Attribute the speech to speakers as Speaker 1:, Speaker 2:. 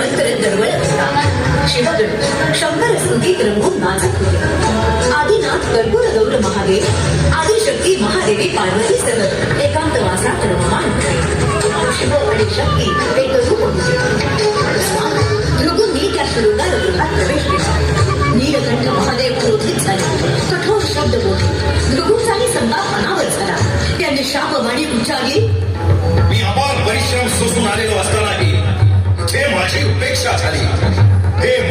Speaker 1: शंकर दरवळत होता. शिवगड शंकर स्तुतीत रंगून नाचत होते. आदिनाथ कर्पूर गौर महादेव, आदिशक्ती महादेवी पार्वतीसह एकांत वासात रममाण होते. शिव आणि शक्ती एक रूप होते. भृगूंनी त्या शृंगार गृहात प्रवेश केला. नीलकंठ महादेव क्रोधित झाले. कठोर शब्द बोलले. भृगूंचाही संताप अनावर झाला. त्यांनी शापवाणी उच्चारली.
Speaker 2: मी अपार परिश्रम सोसून आलेलो असतानाही हे माझी उपेक्षा झाली. हे